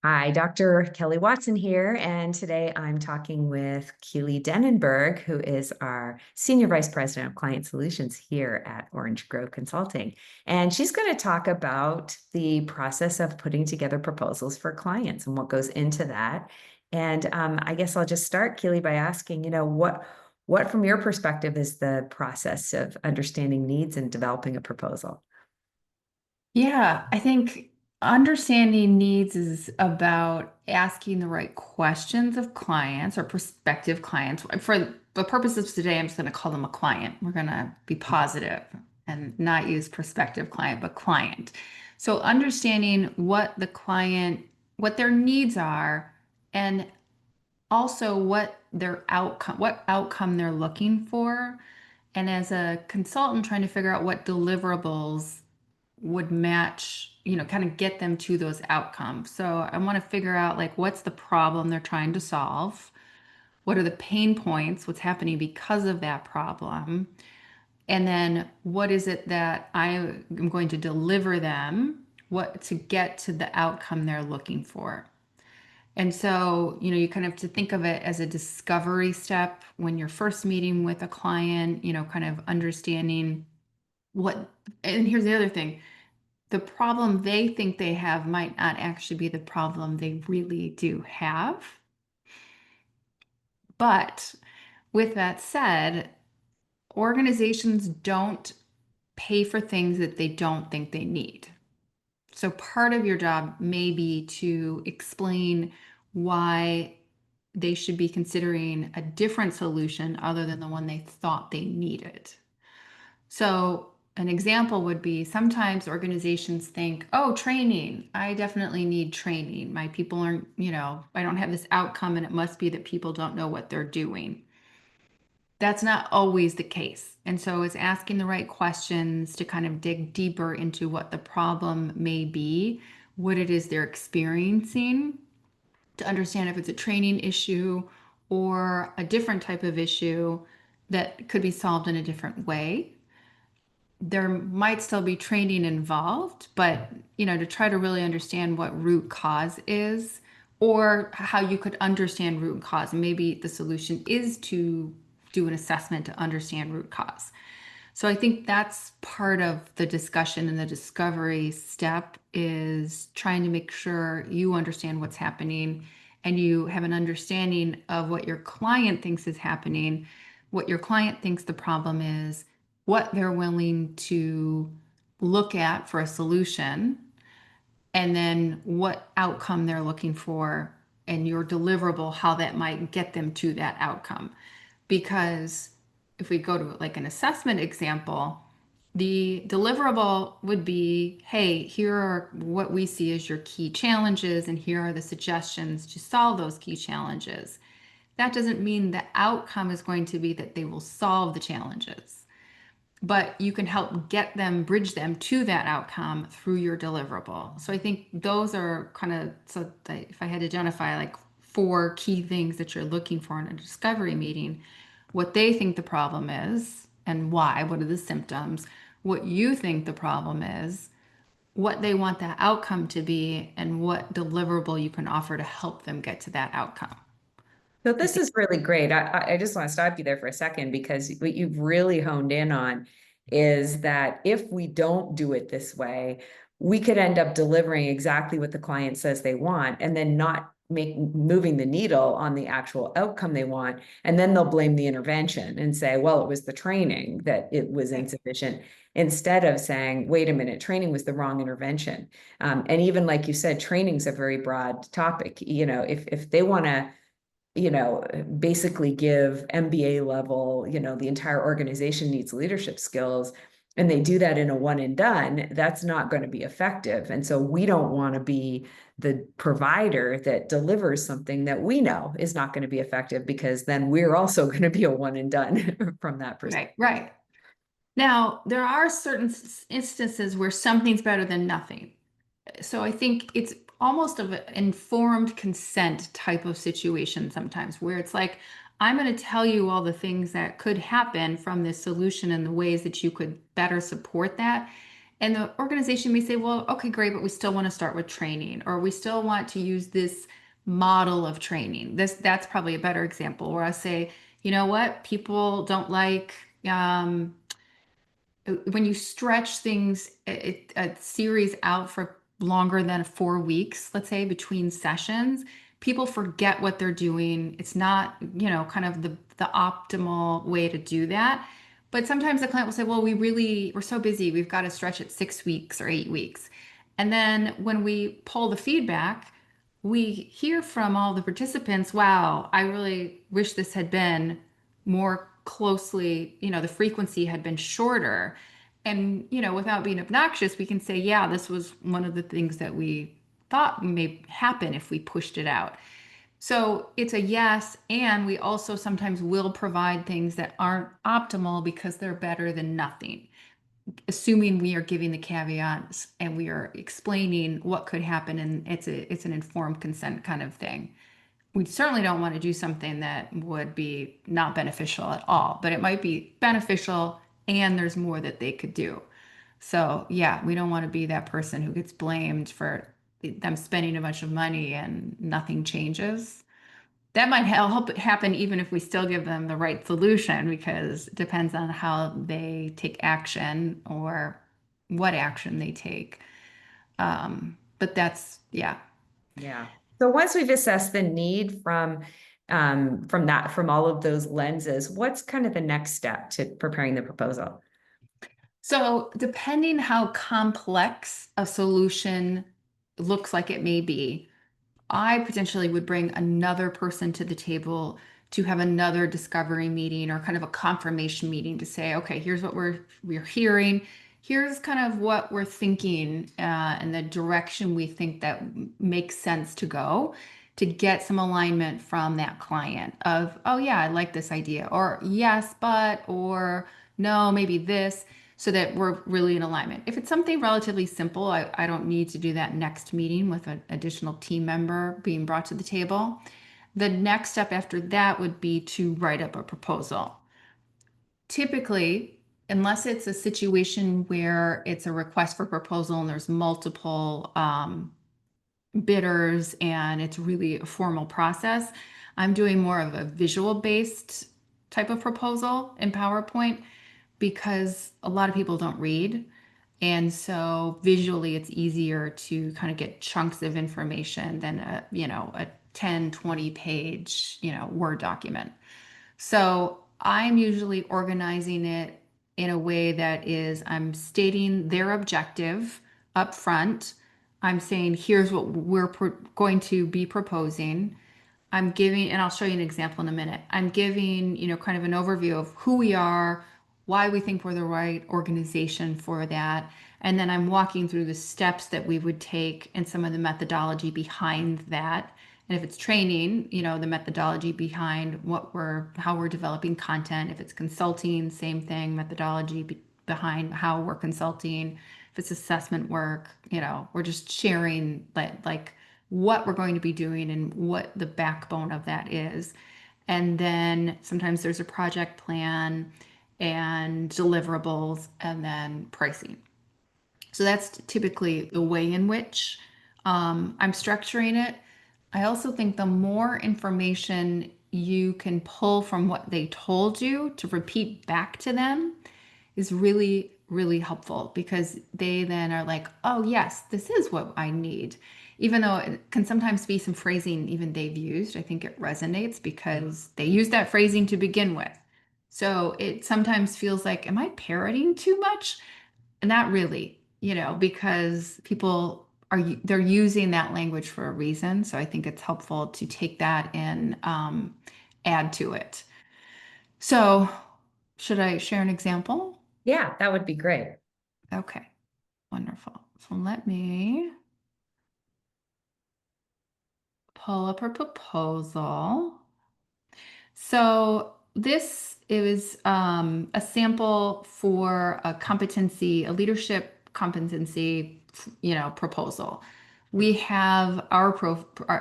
Hi, Dr. Kelly Watson here, and today I'm talking with Keely Denenberg, who is our Senior Vice President of Client Solutions here at Orange Grove Consulting. And she's going to talk about the process of putting together proposals for clients and what goes into that. And I guess I'll just start, Keely, by asking, what from your perspective is the process of understanding needs and developing a proposal? Yeah, I think understanding needs is about asking the right questions of clients or prospective clients. For the purposes of today, I'm just going to call them a client. We're going to be positive and not use prospective client, but client. So understanding what their needs are, and also what outcome they're looking for. And as a consultant, trying to figure out what deliverables would match, kind of get them to those outcomes. So I want to figure out like what's the problem they're trying to solve? What are the pain points? What's happening because of that problem? And then what is it that I am going to deliver them what to get to the outcome they're looking for? And so, you kind of have to think of it as a discovery step when you're first meeting with a client, kind of understanding what, and here's the other thing, the problem they think they have might not actually be the problem they really do have. But with that said, organizations don't pay for things that they don't think they need. So part of your job may be to explain why they should be considering a different solution other than the one they thought they needed. So, an example would be sometimes organizations think, oh, training, I definitely need training. My people aren't, I don't have this outcome, and it must be that people don't know what they're doing. That's not always the case. And so it's asking the right questions to kind of dig deeper into what the problem may be, what it is they're experiencing, to understand if it's a training issue or a different type of issue that could be solved in a different way. There might still be training involved, but to try to really understand what root cause is or how you could understand root cause. And maybe the solution is to do an assessment to understand root cause. So I think that's part of the discussion and the discovery step is trying to make sure you understand what's happening and you have an understanding of what your client thinks is happening, what your client thinks the problem is, what they're willing to look at for a solution, and then what outcome they're looking for and your deliverable, how that might get them to that outcome. Because if we go to like an assessment example, the deliverable would be, hey, here are what we see as your key challenges, and here are the suggestions to solve those key challenges. That doesn't mean the outcome is going to be that they will solve the challenges, but you can help get them, bridge them to that outcome through your deliverable. So I think those are kind of, so that if I had to identify like four key things that you're looking for in a discovery meeting, what they think the problem is and why, what are the symptoms, what you think the problem is, what they want that outcome to be, and what deliverable you can offer to help them get to that outcome. So I this think, is really great. I just want to stop you there for a second because what you've really honed in on is that if we don't do it this way, we could end up delivering exactly what the client says they want and then not moving the needle on the actual outcome they want. And then they'll blame the intervention and say, well, it was the training that it was right. insufficient, instead of saying, wait a minute, training was the wrong intervention. And even like you said, training's a very broad topic. If they want to basically give MBA level, the entire organization needs leadership skills, and they do that in a one and done, that's not going to be effective. And so we don't want to be the provider that delivers something that we know is not going to be effective, because then we're also going to be a one and done from that perspective. Right, right. Now, there are certain instances where something's better than nothing. So I think it's almost of an informed consent type of situation sometimes where it's like, I'm going to tell you all the things that could happen from this solution and the ways that you could better support that. And the organization may say, well, okay, great, but we still want to start with training, or we still want to use this model of training. That's probably a better example where I say, you know what, people don't like when you stretch things a series out for longer than 4 weeks, let's say between sessions, people forget what they're doing. It's not, kind of the optimal way to do that. But sometimes the client will say, well, we're so busy, we've got to stretch it 6 weeks or 8 weeks. And then when we pull the feedback, we hear from all the participants, wow, I really wish this had been more closely, the frequency had been shorter. And, without being obnoxious, we can say, yeah, this was one of the things that we thought may happen if we pushed it out. So it's a yes. And we also sometimes will provide things that aren't optimal because they're better than nothing, assuming we are giving the caveats and we are explaining what could happen. And it's an informed consent kind of thing. We certainly don't want to do something that would be not beneficial at all, but it might be beneficial and there's more that they could do. So, yeah, we don't want to be that person who gets blamed for them spending a bunch of money and nothing changes. That might help it happen even if we still give them the right solution because it depends on how they take action or what action they take. But yeah. Yeah. So once we've assessed the need from all of those lenses, what's kind of the next step to preparing the proposal? So, depending how complex a solution looks like it may be, I potentially would bring another person to the table to have another discovery meeting or kind of a confirmation meeting to say, okay, here's what we're hearing. Here's kind of what we're thinking and the direction we think that makes sense to go to get some alignment from that client of, oh yeah, I like this idea, or yes, but, or no, maybe this, so that we're really in alignment. If it's something relatively simple, I don't need to do that next meeting with an additional team member being brought to the table. The next step after that would be to write up a proposal. Typically, unless it's a situation where it's a request for proposal and there's multiple bidders and it's really a formal process, I'm doing more of a visual based type of proposal in PowerPoint because a lot of people don't read. And so visually it's easier to kind of get chunks of information than a 10, 20 page, Word document. So I'm usually organizing it in a way that is I'm stating their objective up front. I'm saying, here's what we're going to be proposing. I'm giving, and I'll show you an example in a minute. I'm giving, kind of an overview of who we are, why we think we're the right organization for that. And then I'm walking through the steps that we would take and some of the methodology behind that. And if it's training, the methodology behind how we're developing content. If it's consulting, same thing, methodology behind how we're consulting. If it's assessment work, we're just sharing like what we're going to be doing and what the backbone of that is. And then sometimes there's a project plan and deliverables and then pricing. So that's typically the way in which I'm structuring it. I also think the more information you can pull from what they told you to repeat back to them is really, really helpful because they then are like, oh, yes, this is what I need. Even though it can sometimes be some phrasing even they've used, I think it resonates because they used that phrasing to begin with. So it sometimes feels like, am I parroting too much? Not really, because people they're using that language for a reason. So I think it's helpful to take that and add to it. So should I share an example? Yeah, that would be great. Okay, wonderful. So let me pull up her proposal. So this is a sample for a leadership competency, proposal. We have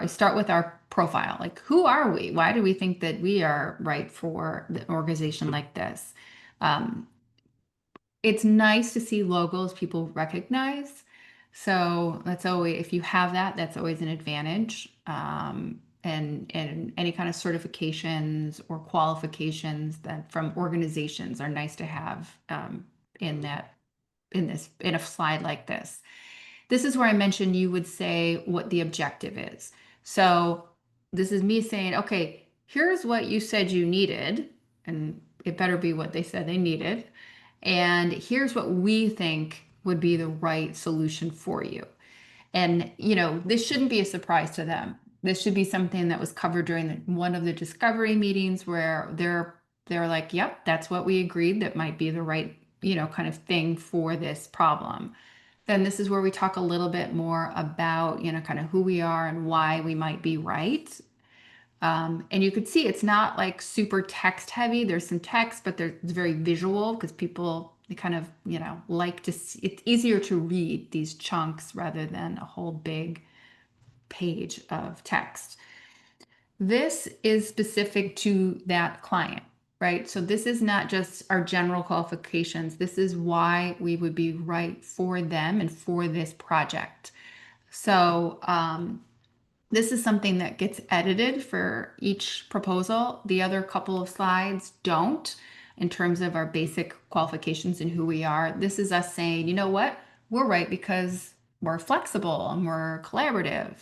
start with our profile. Like, who are we? Why do we think that we are right for the organization like this? Um, it's nice to see logos people recognize. So that's always, if you have that, that's always an advantage. And any kind of certifications or qualifications that from organizations are nice to have in that in a slide like this. This is where I mentioned you would say what the objective is. So this is me saying, okay, here's what you said you needed, and it better be what they said they needed. And here's what we think would be the right solution for you. And, this shouldn't be a surprise to them. This should be something that was covered during one of the discovery meetings where they're like, yep, that's what we agreed that might be the right, kind of thing for this problem. Then this is where we talk a little bit more about, kind of who we are and why we might be right. And you could see it's not like super text heavy. There's some text, but it's very visual because people they kind of, like to see, it's easier to read these chunks rather than a whole big page of text. This is specific to that client, right? So this is not just our general qualifications. This is why we would be right for them and for this project. So, this is something that gets edited for each proposal. The other couple of slides don't in terms of our basic qualifications and who we are. This is us saying, you know what? We're right because we're flexible and we're collaborative.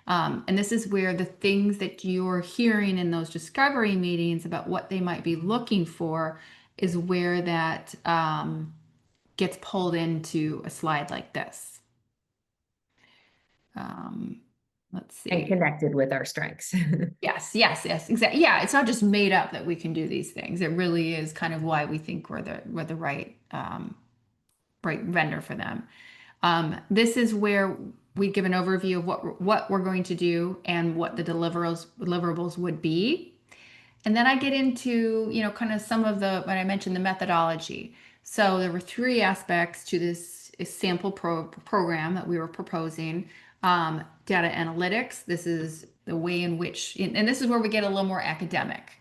And this is where the things that you're hearing in those discovery meetings about what they might be looking for is where that gets pulled into a slide like this. Um, let's And see. connected with our strengths. Yes, yes, yes, exactly. Yeah, it's not just made up that we can do these things. It really is kind of why we think we're the right vendor for them. This is where we give an overview of what we're going to do and what the deliverables would be. And then I get into, kind of some of when I mentioned the methodology. So there were three aspects to this sample program that we were proposing. Data analytics, this is the way in which, and this is where we get a little more academic.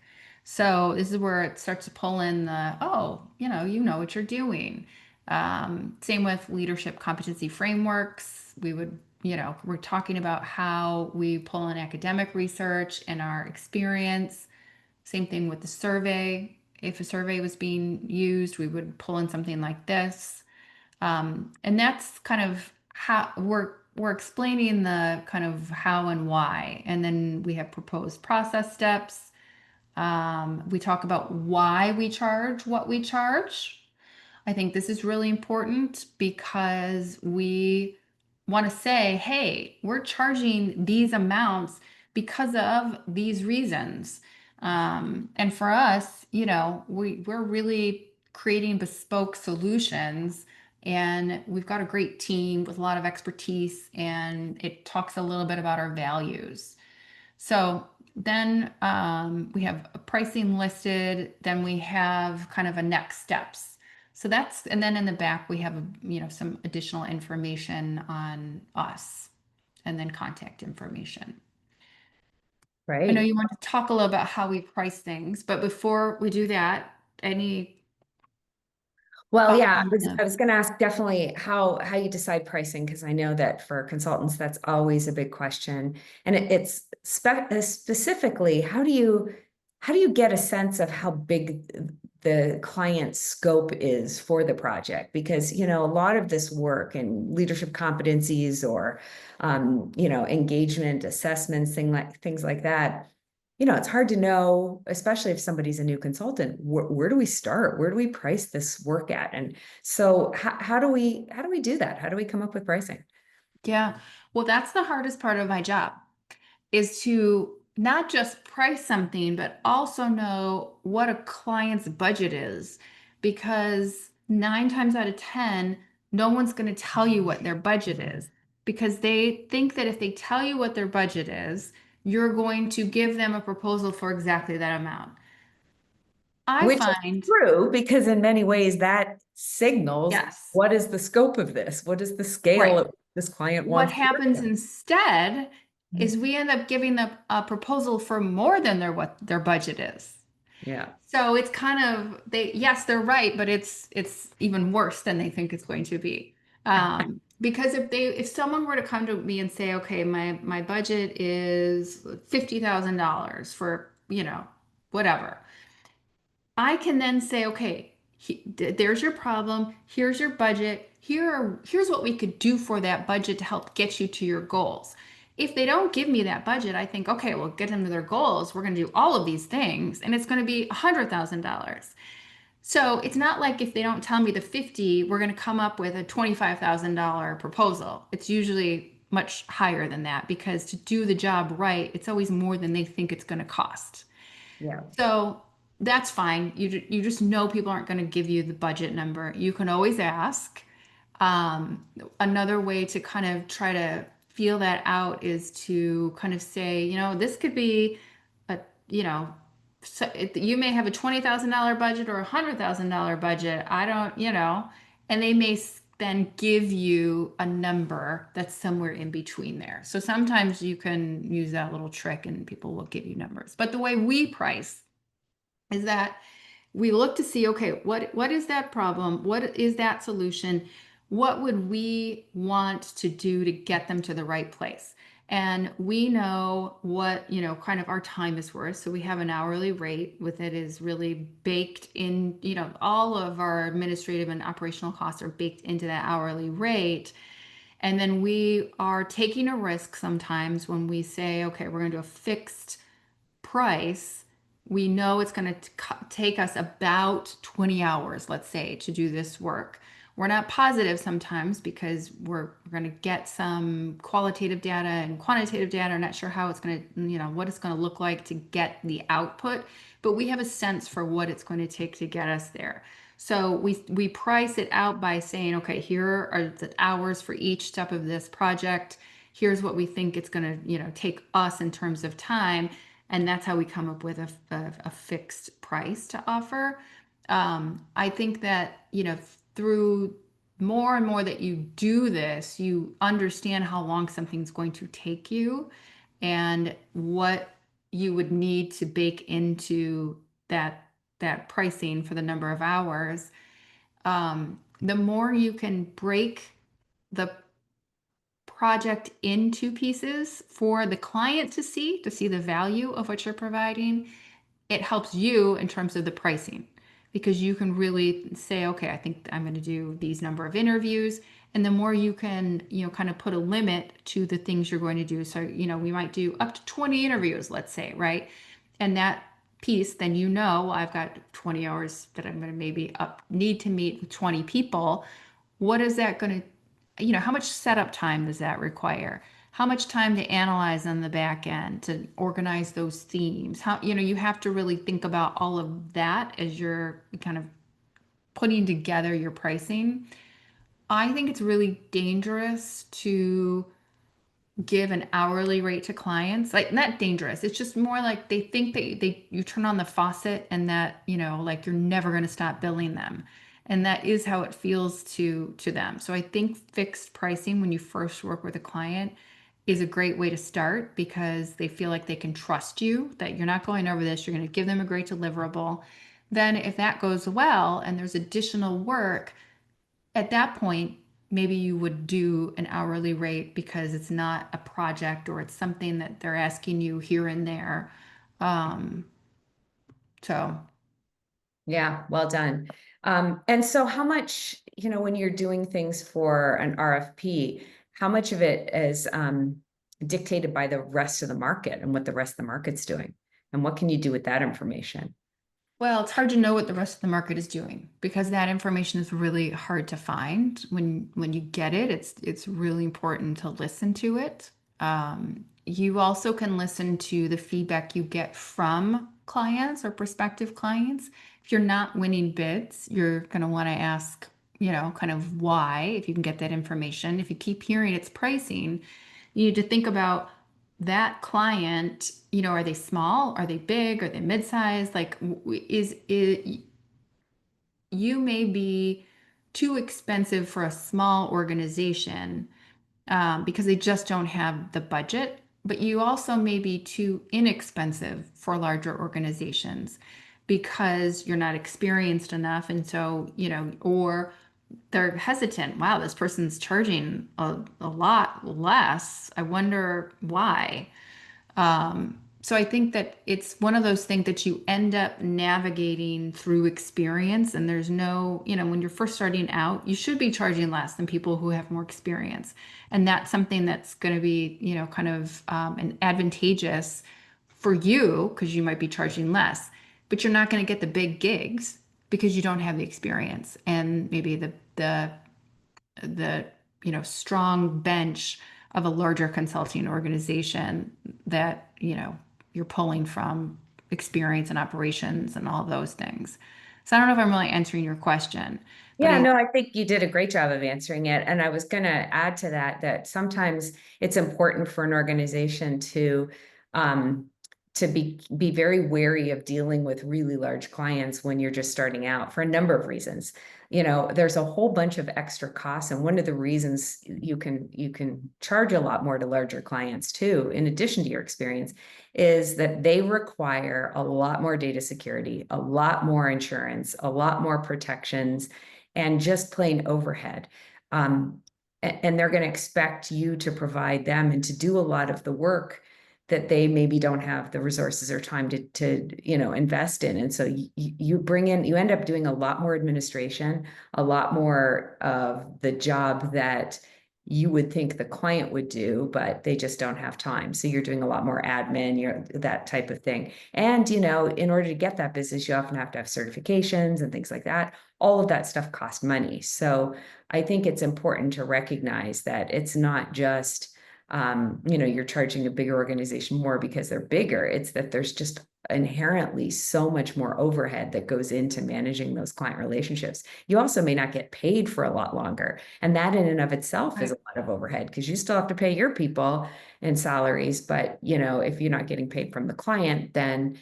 So this is where it starts to pull in you know what you're doing. Same with leadership competency frameworks. We're talking about how we pull in academic research and our experience. Same thing with the survey. If a survey was being used, we would pull in something like this. And that's kind of how we're explaining the kind of how and why. And then we have proposed process steps. We talk about why we charge what we charge. I think this is really important because we want to say, hey, we're charging these amounts because of these reasons. And for us, we're really creating bespoke solutions, and we've got a great team with a lot of expertise, and it talks a little bit about our values. So then we have a pricing listed, then we have kind of a next steps. And then in the back we have, some additional information on us and then contact information. I know Right. you want to talk a little about how we price things, but before we do that, any Well, thoughts yeah, on the, I was going to ask definitely how you decide pricing, because I know that for consultants that's always a big question, and it's specifically how do you get a sense of how big the client's scope is for the project? Because a lot of this work and leadership competencies or engagement assessments, things like that. It's hard to know, especially if somebody's a new consultant, where do we start? Where do we price this work at? And so how do we do that? How do we come up with pricing? yeah, well, that's the hardest part of my job. Is to not just price something, but also know what a client's budget is. Because 9 times out of 10, no one's going to tell you what their budget is because they think that if they tell you what their budget is, you're going to give them a proposal for exactly that amount. I Which is find, true, because in many ways that signals yes, what is the scope of this? What is the scale right. of this client What wants to work happens with? instead is we end up giving them a proposal for more than what their budget is. Yeah. So it's kind of yes, they're right, but it's even worse than they think it's going to be. Because if someone were to come to me and say, okay, my budget is $50,000 for, whatever, I can then say, okay, there's your problem. Here's your budget. Here's what we could do for that budget to help get you to your goals. If they don't give me that budget, I think, okay, well, get them to their goals. We're going to do all of these things, and it's going to be $100,000. So it's not like if they don't tell me the 50, we're going to come up with a $25,000 proposal. It's usually much higher than that because to do the job right, it's always more than they think it's going to cost. Yeah. So that's fine. You just know people aren't going to give you the budget number. You can always ask. Another way to kind of try to feel that out is to kind of say, this could be a, so you may have a $20,000 budget or a $100,000 budget. I don't, and they may then give you a number that's somewhere in between there. So sometimes you can use that little trick and people will give you numbers. But the way we price is that we look to see, okay, what is that problem? What is that solution? What would we want to do to get them to the right place? And we know what, kind of our time is worth. So we have an hourly rate with it is really baked in, all of our administrative and operational costs are baked into that hourly rate. And then we are taking a risk sometimes when we say, okay, we're going to do a fixed price. We know it's going to take us about 20 hours, let's say, to do this work. We're not positive sometimes because we're going to get some qualitative data and quantitative data. I'm not sure how it's going to, what it's going to look like to get the output, but we have a sense for what it's going to take to get us there. So we price it out by saying, okay, here are the hours for each step of this project. Here's what we think it's going to, take us in terms of time. And that's how we come up with a fixed price to offer. I think that, through more and more that you do this, you understand how long something's going to take you and what you would need to bake into that pricing for the number of hours. The more you can break the project into pieces for the client to see the value of what you're providing, it helps you in terms of the pricing because you can really say, okay, I think I'm going to do these number of interviews. And the more you can, kind of put a limit to the things you're going to do. So, we might do up to 20 interviews, let's say, right? And that piece, then I've got 20 hours that I'm going to maybe need to meet with 20 people. What is that going to how much setup time does that require? How much time to analyze on the back end to organize those themes? How, you have to really think about all of that as you're kind of putting together your pricing. I think it's really dangerous to give an hourly rate to clients. Like not dangerous. It's just more like they think that you turn on the faucet and that, like you're never going to stop billing them. And that is how it feels to them. So I think fixed pricing when you first work with a client is a great way to start because they feel like they can trust you, that you're not going over this, you're going to give them a great deliverable. Then if that goes well and there's additional work, at that point, maybe you would do an hourly rate because it's not a project or it's something that they're asking you here and there. Um, so, Yeah, well done. And so how much, when you're doing things for an RFP, how much of it is dictated by the rest of the market and what the rest of the market's doing? And what can you do with that information? well, it's hard to know what the rest of the market is doing because that information is really hard to find. When you get it, it's really important to listen to it. You also can listen to the feedback you get from clients or prospective clients. If you're not winning bids, you're going to want to ask, kind of why, if you can get that information. If you keep hearing its pricing, you need to think about that client, are they small? Are they big? Are they mid-sized? Like, is it, you may be too expensive for a small organization because they just don't have the budget, but you also may be too inexpensive for larger organizations. because you're not experienced enough. And so, or they're hesitant. Wow, this person's charging a lot less. I wonder why. So I think that it's one of those things that you end up navigating through experience. And there's no, when you're first starting out, you should be charging less than people who have more experience. And that's something that's going to be, kind of an advantageous for you because you might be charging less, but you're not going to get the big gigs because you don't have the experience and maybe the strong bench of a larger consulting organization that you're pulling from experience and operations and all those things. So I don't know if I'm really answering your question, but Yeah, no, I think you did a great job of answering it. And I was going to add to that, that sometimes it's important for an organization um, to be very wary of dealing with really large clients when you're just starting out for a number of reasons. There's a whole bunch of extra costs, and one of the reasons you can charge a lot more to larger clients too, in addition to your experience, is that they require a lot more data security, a lot more insurance, a lot more protections, and just plain overhead. And they're going to expect you to provide them and to do a lot of the work that they maybe don't have the resources or time to invest in. And so you end up doing a lot more administration, a lot more of the job that you would think the client would do, but they just don't have time. So you're doing a lot more admin, that type of thing. And, in order to get that business, you often have to have certifications and things like that. All of that stuff costs money. So I think it's important to recognize that it's not just, you're charging a bigger organization more because they're bigger. It's that there's just inherently so much more overhead that goes into managing those client relationships. You also may not get paid for a lot longer. And that in and of itself is a right. lot of overhead because you still have to pay your people in salaries. But, if you're not getting paid from the client, then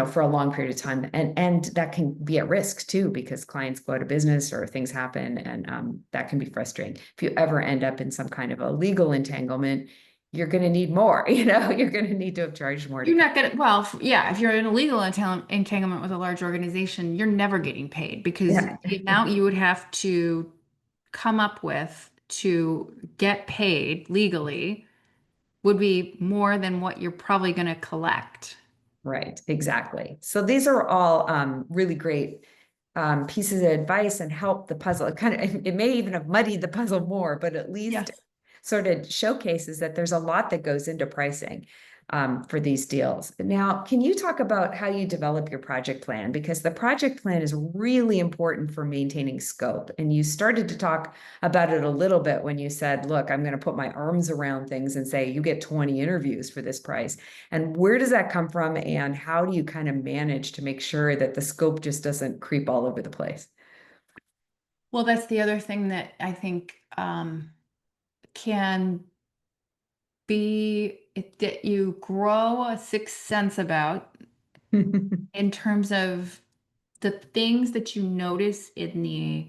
for a long period of time, and that can be at risk too, because clients go out of business or things happen, and that can be frustrating. If you ever end up in some kind of a legal entanglement, you're going to need more. You're going to need to have charged more to You're come. not gonna, well, yeah, if you're in a legal entanglement with a large organization, you're never getting paid because Yeah, the amount you would have to come up with to get paid legally would be more than what you're probably going to collect. right, exactly. So these are all really great pieces of advice and help the puzzle. It may even have muddied the puzzle more, but at least Yes. sort of showcases that there's a lot that goes into pricing for these deals. Now, can you talk about how you develop your project plan? Because the project plan is really important for maintaining scope. And you started to talk about it a little bit when you said, look, I'm going to put my arms around things and say, you get 20 interviews for this price. And where does that come from? And how do you kind of manage to make sure that the scope just doesn't creep all over the place? Well, that's the other thing that I think can be that you grow a sixth sense about in terms of the things that you notice in the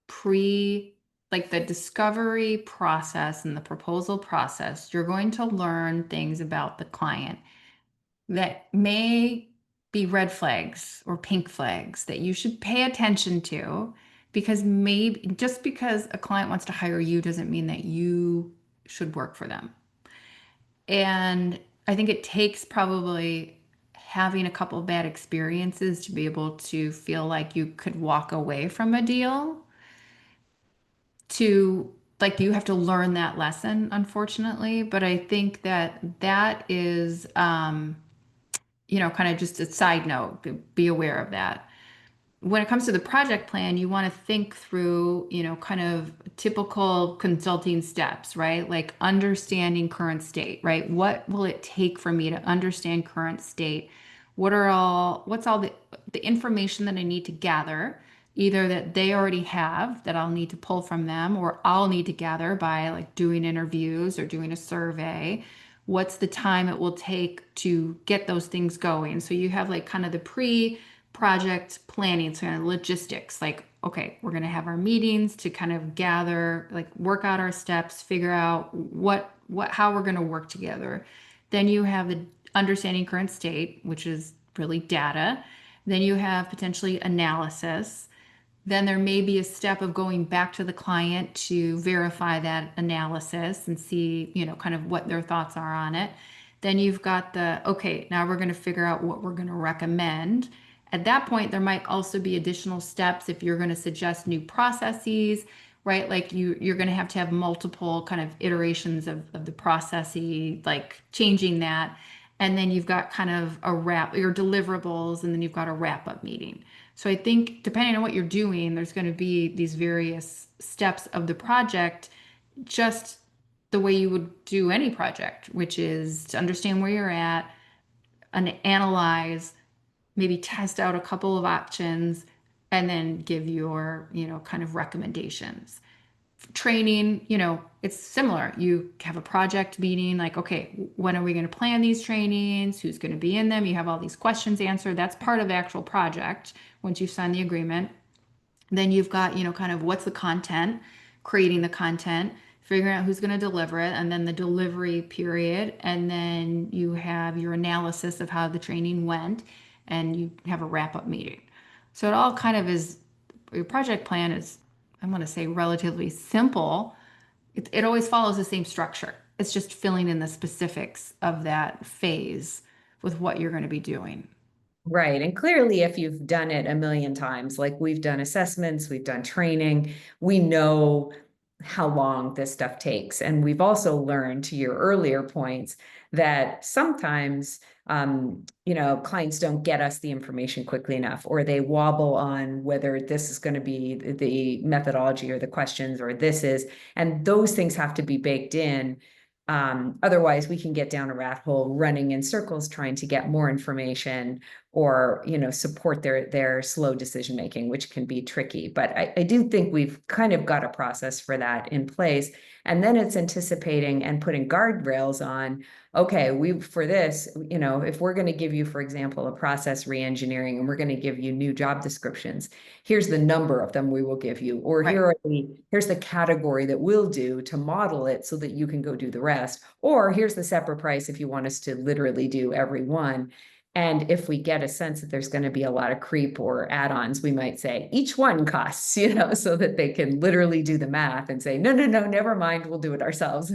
pre, like the discovery process and the proposal process. You're going to learn things about the client that may be red flags or pink flags that you should pay attention to because maybe just because a client wants to hire you doesn't mean that you should work for them. And I think it takes probably having a couple of bad experiences to be able to feel like you could walk away from a deal to like you have to learn that lesson, unfortunately. But I think that that is kind of just a side note, be aware of that. When it comes to the project plan, you want to think through, kind of typical consulting steps, right? Like understanding current state, right? What will it take for me to understand current state? What's all the information that I need to gather, either that they already have that I'll need to pull from them, or I'll need to gather by like doing interviews or doing a survey. What's the time it will take to get those things going? So you have like kind of the project planning, so kind of logistics, like, okay, we're going to have our meetings to kind of gather, like work out our steps, figure out how we're going to work together. Then you have the understanding current state, which is really data. Then you have potentially analysis. Then there may be a step of going back to the client to verify that analysis and see, kind of what their thoughts are on it. Then you've got okay, now we're going to figure out what we're going to recommend. At that point, there might also be additional steps if you're going to suggest new processes, right? Like you're going to have multiple kind of iterations of the processy, like changing that. And then you've got kind of your deliverables, and then you've got a wrap up meeting. So I think depending on what you're doing, there's going to be these various steps of the project, just the way you would do any project, which is to understand where you're at and analyze, maybe test out a couple of options, and then give your, kind of recommendations. Training, it's similar. You have a project meeting, like, okay, when are we going to plan these trainings? Who's going to be in them? You have all these questions answered. That's part of the actual project once you sign the agreement. Then you've got, kind of what's the content, creating the content, figuring out who's going to deliver it, and then the delivery period. And then you have your analysis of how the training went, and you have a wrap up meeting. So it all kind of is, your project plan is, I want to say, relatively simple. It always follows the same structure. It's just filling in the specifics of that phase with what you're going to be doing. Right. And clearly, if you've done it a million times, like we've done assessments, we've done training, we know how long this stuff takes. And we've also learned, to your earlier points, that sometimes, clients don't get us the information quickly enough, or they wobble on whether this is going to be the methodology or the questions, or this is, and those things have to be baked in. Otherwise, we can get down a rat hole running in circles trying to get more information, or support their slow decision making, which can be tricky. But I do think we've kind of got a process for that in place. And then it's anticipating and putting guardrails on, okay, we for this, if we're going to give you, for example, a process reengineering, and we're going to give you new job descriptions, here's the number of them we will give you, or Right. here's the category that we'll do to model it so that you can go do the rest, or here's the separate price if you want us to literally do every one. And if we get a sense that there's going to be a lot of creep or add-ons, we might say each one costs, so that they can literally do the math and say, no, no, no, never mind, we'll do it ourselves.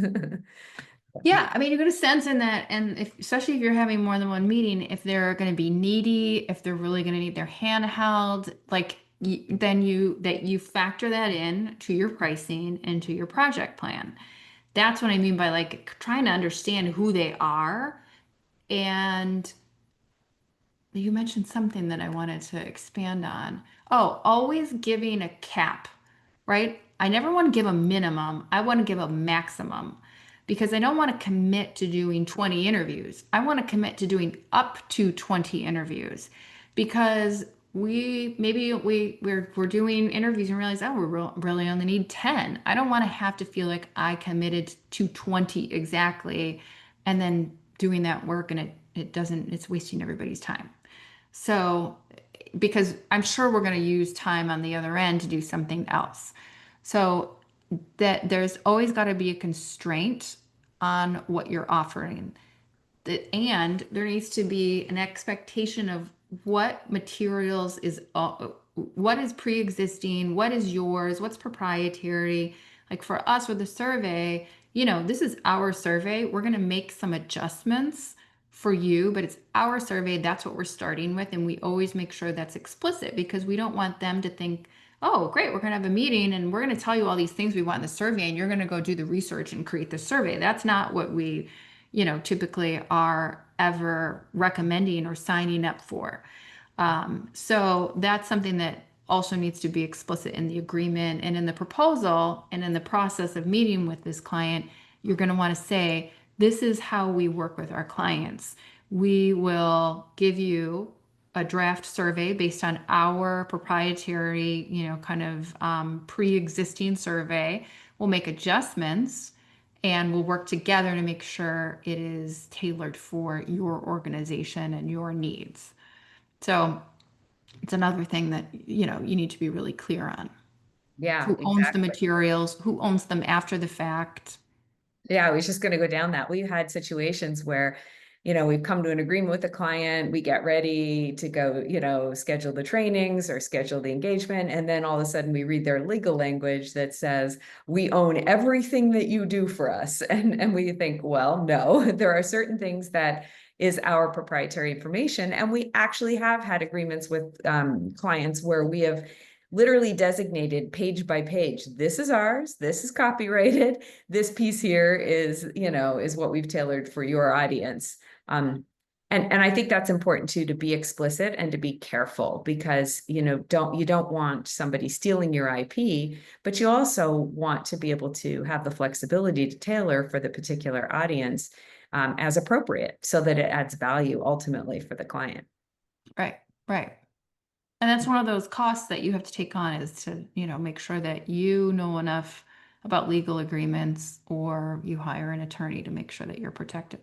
Yeah, I mean, you're going to sense in that, and especially if you're having more than one meeting, if they're going to be needy, if they're really going to need their hand held, like then you factor that in to your pricing and to your project plan. That's what I mean by like trying to understand who they are. And you mentioned something that I wanted to expand on. Oh, always giving a cap, right? I never want to give a minimum. I want to give a maximum because I don't want to commit to doing 20 interviews. I want to commit to doing up to 20 interviews because we're doing interviews and realize, oh, really only need 10. I don't want to have to feel like I committed to 20 exactly and then doing that work, and it's wasting everybody's time. So, because I'm sure we're going to use time on the other end to do something else. So, that there's always got to be a constraint on what you're offering. And there needs to be an expectation of what materials what is pre-existing, what is yours, what's proprietary. Like for us with the survey, this is our survey. We're going to make some adjustments for you, but it's our survey. That's what we're starting with. And we always make sure that's explicit because we don't want them to think, oh, great, we're going to have a meeting and we're going to tell you all these things we want in the survey, and you're going to go do the research and create the survey. That's not what we typically are ever recommending or signing up for. So that's something that also needs to be explicit in the agreement and in the proposal and in the process of meeting with this client. You're going to want to say, this is how we work with our clients. We will give you a draft survey based on our proprietary, kind of pre-existing survey. We'll make adjustments and we'll work together to make sure it is tailored for your organization and your needs. So it's another thing that, you need to be really clear on. Yeah, Who owns the exactly. materials, who owns them after the fact. Yeah, I was just going to go down that. We had situations where, we've come to an agreement with the client, we get ready to go, schedule the trainings or schedule the engagement. And then all of a sudden we read their legal language that says, we own everything that you do for us. And we think, well, no, there are certain things that is our proprietary information. And we actually have had agreements with clients where we have literally designated page by page. This is ours. This is copyrighted. This piece here is what we've tailored for your audience. And I think that's important too, to be explicit and to be careful, because you don't want somebody stealing your IP, but you also want to be able to have the flexibility to tailor for the particular audience as appropriate, so that it adds value ultimately for the client. Right, right. And that's one of those costs that you have to take on, is to, make sure that you know enough about legal agreements, or you hire an attorney to make sure that you're protected.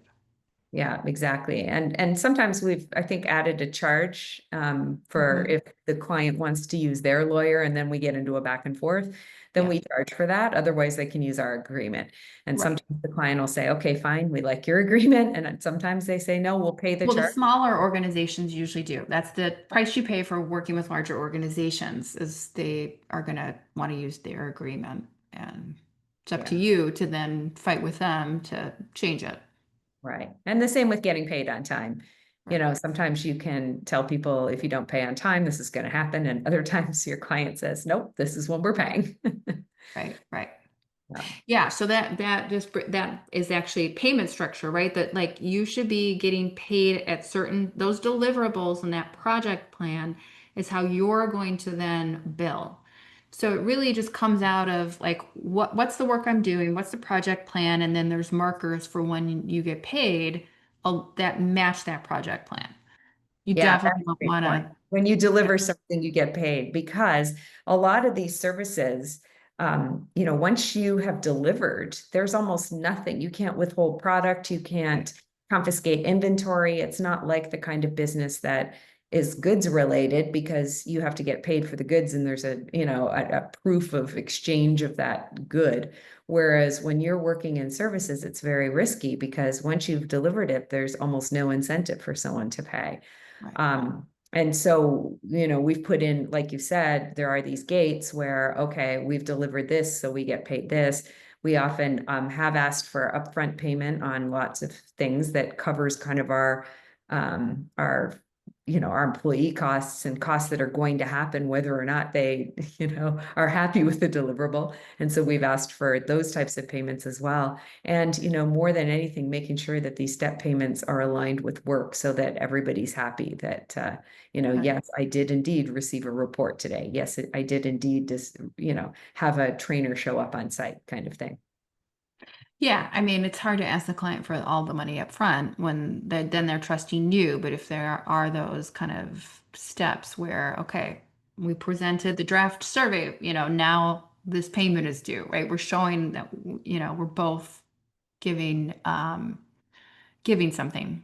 Yeah, exactly. And sometimes we've, I think, added a charge for Mhm. if the client wants to use their lawyer and then we get into a back and forth, then Yeah, we charge for that. Otherwise, they can use our agreement. And right. sometimes the client will say, okay, fine, we like your agreement. And then sometimes they say, no, we'll pay the Well, the charge. smaller organizations usually do. That's the price you pay for working with larger organizations, is they are going to want to use their agreement. And it's up to Yeah, you to then fight with them to change it. right. And the same with getting paid on time. Right, Sometimes you can tell people, if you don't pay on time, this is going to happen. And other times your client says, nope, this is when we're paying. right, right. Yeah. Yeah, so that is actually payment structure, right? That, like, you should be getting paid at certain those deliverables, and that project plan is how you're going to then bill. So it really just comes out of, like, what's the work I'm doing, what's the project plan, and then there's markers for when you get paid, that match that project plan. You Yeah, definitely that's a don't great want point. to. When you deliver something, you get paid, because a lot of these services, once you have delivered, there's almost nothing. You can't withhold product, you Right, can't confiscate inventory. It's not like the kind of business that is goods related, because you have to get paid for the goods and there's a proof of exchange of that good. Whereas when you're working in services, it's very risky, because once you've delivered it, there's almost no incentive for someone to pay. right, And so, we've put in, like you said, there are these gates where, okay, we've delivered this, so we get paid this. We often have asked for upfront payment on lots of things that covers kind of our employee costs and costs that are going to happen, whether or not they, are happy with the deliverable. And so we've asked for those types of payments as well. And, more than anything, making sure that these step payments are aligned with work, so that everybody's happy that, right. yes, I did indeed receive a report today. Yes, I did indeed just, have a trainer show up on site, kind of thing. Yeah, I mean, it's hard to ask the client for all the money up front when then they're trusting you. But if there are those kind of steps where, okay, we presented the draft survey, now this payment is due, right? We're showing that, we're both giving giving something.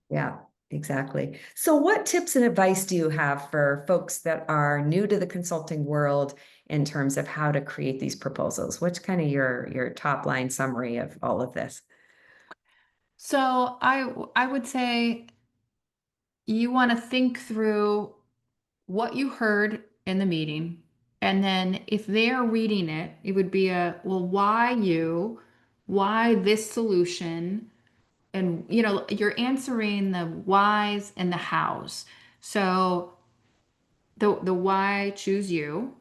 Yeah, exactly. So what tips and advice do you have for folks that are new to the consulting world in terms of how to create these proposals? What's kind of your top line summary of all of this? So I would say you want to think through what you heard in the meeting. And then if they're reading it, it would be well, why you? Why this solution? And you're answering the whys and the hows. So the why, choose you.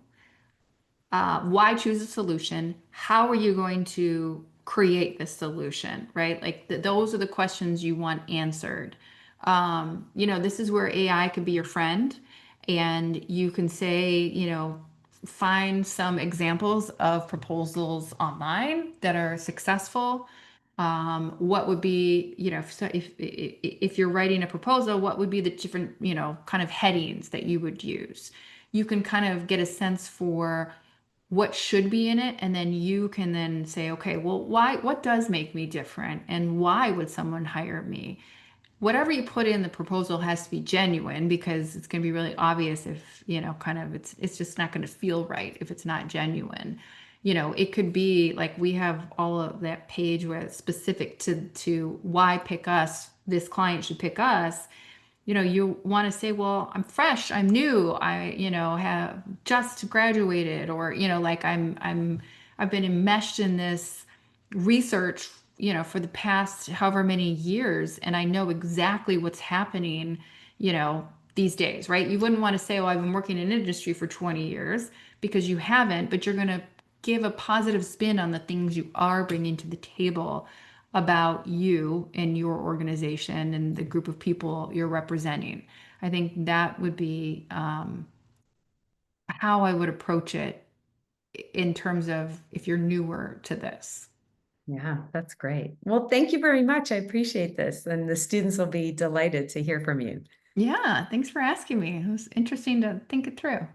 Why choose a solution? How are you going to create the solution, right? Like, those are the questions you want answered. This is where AI can be your friend, and you can say, find some examples of proposals online that are successful. What would be, so if you're writing a proposal, what would be the different, kind of headings that you would use? You can kind of get a sense for what should be in it, and then you can then say, okay, well, what does make me different, and why would someone hire me? Whatever you put in the proposal has to be genuine, because it's going to be really obvious if, kind of, it's just not going to feel right if it's not genuine. It could be like we have all of that page where it's specific to why pick us, this client should pick us. You want to say, well, I'm fresh, I'm new, have just graduated, or, like I've been enmeshed in this research, for the past however many years, and I know exactly what's happening, you know, these days, right? You wouldn't want to say, oh, I've been working in industry for 20 years because you haven't, but you're going to give a positive spin on the things you are bringing to the table about you and your organization and the group of people you're representing. I think that would be how I would approach it in terms of if you're newer to this. Yeah, that's great. Well, thank you very much. I appreciate this, and the students will be delighted to hear from you. Yeah, thanks for asking me. It was interesting to think it through.